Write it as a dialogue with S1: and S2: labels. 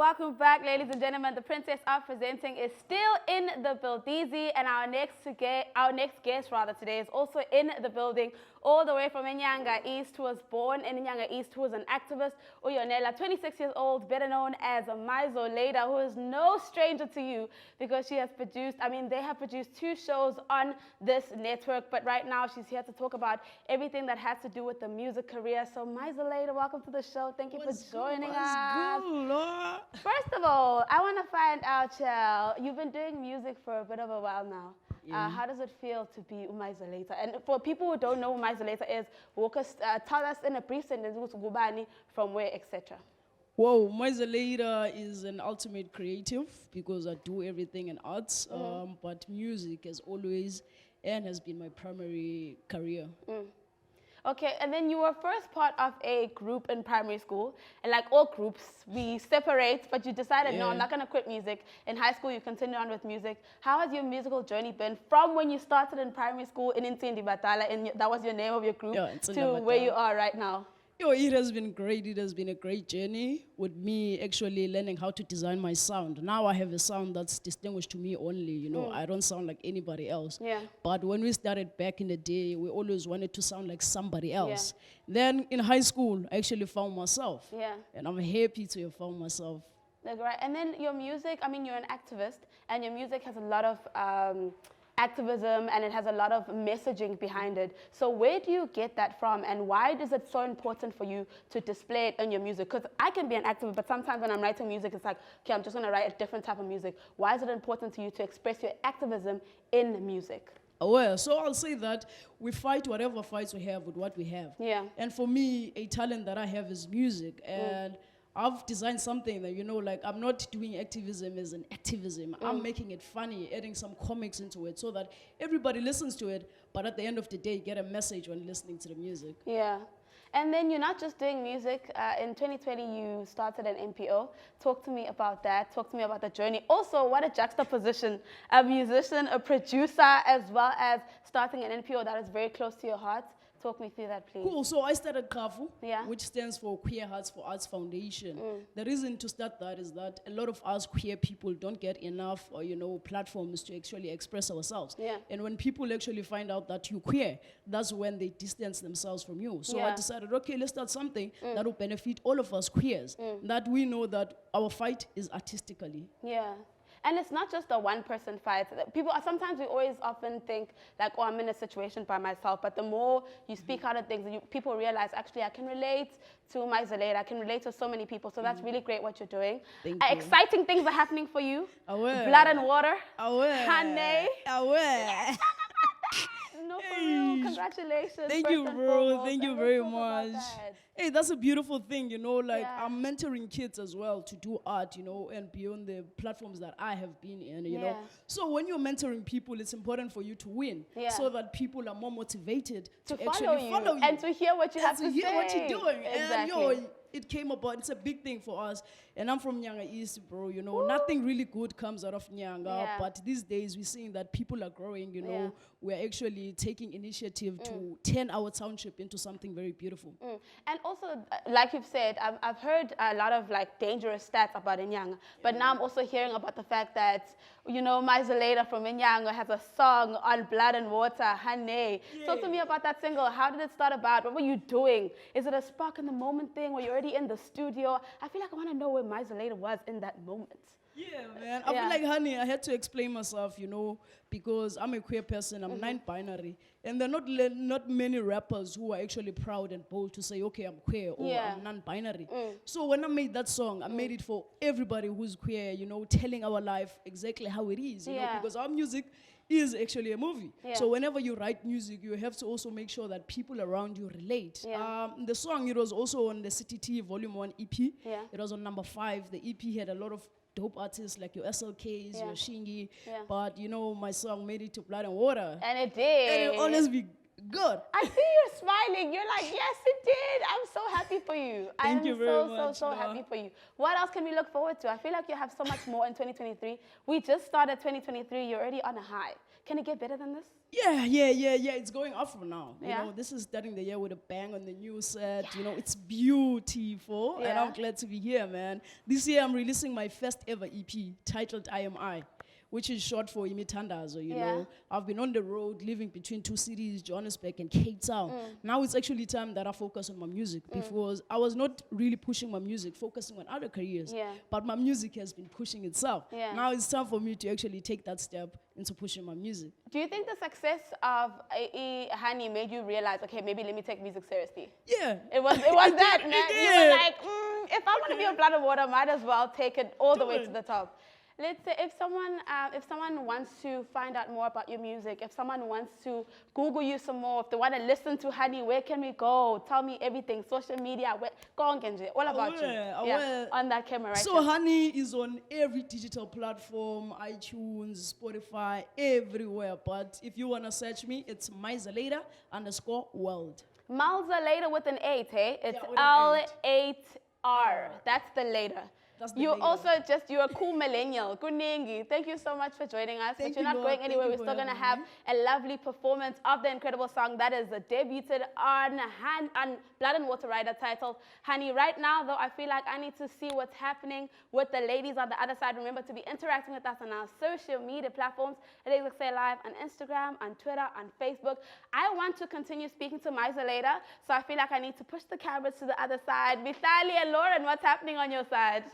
S1: welcome back, ladies and gentlemen. The Princess of Presenting is still in the building, and our next guest today is also in the building, all the way from Nyanga East, who was born in Nyanga East, who is an activist. Yonela, 26 years old, better known as Myzol8r, who is no stranger to you because she has produced, they have produced 2 shows on this network, but right now she's here to talk about everything that has to do with the music career. So Myzol8r, welcome to the show. Thank you for joining us.
S2: Lord?
S1: First of all, I want to find out, Chel, you've been doing music for a bit of a while now. How does it feel to be Myzol8r? And for people who don't know who Myzol8r is, tell us in a brief sentence who's Gubani, from where, etc.
S2: Whoa, Myzol8r is an ultimate creative because I do everything in arts, but music has always and has been my primary career.
S1: Okay, and then you were first part of a group in primary school, and like all groups, we separate, but you decided, no, I'm not going to quit music. In high school, you continued on with music. How has your musical journey been from when you started in primary school in IntsindaBadala, and that was your name of your group, to where you are right now?
S2: It has been great. It has been a great journey with me actually learning how to design my sound. Now I have a sound that's distinguished to me only, I don't sound like anybody else.
S1: Yeah.
S2: But when we started back in the day, we always wanted to sound like somebody else. Yeah. Then in high school, I actually found myself. Yeah. And I'm happy to have found myself.
S1: That's right. And then your music, you're an activist, and your music has a lot of activism, and it has a lot of messaging behind it. So where do you get that from, and why is it so important for you to display it in your music? Because I can be an activist, but sometimes when I'm writing music, it's like, okay, I'm just going to write a different type of music. Why is it important to you to express your activism in music?
S2: Well, so I'll say that we fight whatever fights we have with what we have.
S1: Yeah.
S2: And for me, a talent that I have is music, and I've designed something that, I'm not doing activism as an activism. I'm making it funny, adding some comics into it so that everybody listens to it, but at the end of the day, get a message when listening to the music.
S1: Yeah. And then you're not just doing music. In 2020, you started an NPO. Talk to me about that. Talk to me about the journey. Also, what a juxtaposition. A musician, a producer, as well as starting an NPO that is very close to your heart. Talk me through that, please.
S2: Cool. So I started KAFU, which stands for Queer Hearts for Arts Foundation. The reason to start that is that a lot of us queer people don't get enough, platforms to actually express ourselves. Yeah. And when people actually find out that you're queer, that's when they distance themselves from you. So I decided, okay, let's start something that will benefit all of us queers, that we know that our fight is artistically.
S1: Yeah. And it's not just a one-person fight. Sometimes we always often think like, oh, I'm in a situation by myself. But the more you speak out of things, people realize, actually, I can relate to Myzol8r. I can relate to so many people. So that's really great what you're doing.
S2: Thank you.
S1: Exciting things are happening for you.
S2: Aware.
S1: Blood and Water.
S2: Aware.
S1: Honey.
S2: Aware.
S1: No, for real. Congratulations.
S2: Thank you, bro. Thank you very much. Hey, that's a beautiful thing, I'm mentoring kids as well to do art, and beyond the platforms that I have been in, you know. So when you're mentoring people, it's important for you to win so that people are more motivated to actually follow you.
S1: And to hear what you have to say.
S2: To hear what you're doing.
S1: Exactly.
S2: And, it came about, it's a big thing for us. And I'm from Nyanga East, bro, nothing really good comes out of Nyanga. But these days, we're seeing that people are growing, We're actually taking initiative to turn our township into something very beautiful.
S1: And also, like you've said, I've heard a lot of dangerous stats about Nyanga. But now I'm also hearing about the fact that, Myzol8r from Nyanga has a song on Blood and Water, Honey. Talk to me about that single. How did it start about? What were you doing? Is it a spark in the moment thing? Were you already in the studio? I feel like I want to know where Myzol8r was in that moment.
S2: Yeah, man. I feel like, honey, I had to explain myself, because I'm a queer person. I'm non-binary. And there are not many rappers who are actually proud and bold to say, okay, I'm queer or I'm non-binary. So when I made that song, I made it for everybody who's queer, telling our life exactly how it is, because our music is actually a movie. So whenever you write music, you have to also make sure that people around you relate. The song, it was also on the CTT Volume 1 EP. It was on number 5. The EP had a lot of dope artists like your SLKs, your Shingi. But, my song made it to Blood and Water.
S1: And it did.
S2: And it'll always be good.
S1: I see you smiling. You're like, yes, it did. I'm so happy happy for you.
S2: Thank you very much.
S1: So happy for you. What else can we look forward to? I feel like you have so much more in 2023. We just started 2023. You're already on a high. Can it get better than this?
S2: Yeah. It's going up from now. You know, this is starting the year with a bang on the new set. You know, it's beautiful. And I'm glad to be here, man. This year I'm releasing my first ever EP titled I Am I, which is short for Imithandazo, you know. I've been on the road living between two cities, Johannesburg and Cape Town. Now it's actually time that I focus on my music because I was not really pushing my music, focusing on other careers. But my music has been pushing itself. Now it's time for me to actually take that step into pushing my music.
S1: Do you think the success of Honey made you realize, okay, maybe let me take music seriously?
S2: Yeah.
S1: It was that, man. You were like, if I want to be on Blood and Water, I might as well take it all the way to the top. Let's say if someone wants to find out more about your music, if someone wants to Google you some more, if they want to listen to Honey, where can we go? Tell me everything, social media, all about you. On that camera, right?
S2: So Honey is on every digital platform, iTunes, Spotify, everywhere. But if you want to search me, it's Myzol8r_world.
S1: Myzol8r with an 8, hey? It's L8R. That's the later. You're a cool millennial. Kunengi. Thank you so much for joining us. But you're not going anywhere. We're still going to have a lovely performance of the incredible song that is debuted on Blood and Water Rider titled Honey. Right now, though, I feel like I need to see what's happening with the ladies on the other side. Remember to be interacting with us on our social media platforms at EKSE Live on Instagram, on Twitter, on Facebook. I want to continue speaking to Myzol8r, so I feel like I need to push the cameras to the other side. Vitali and Lauren, what's happening on your side?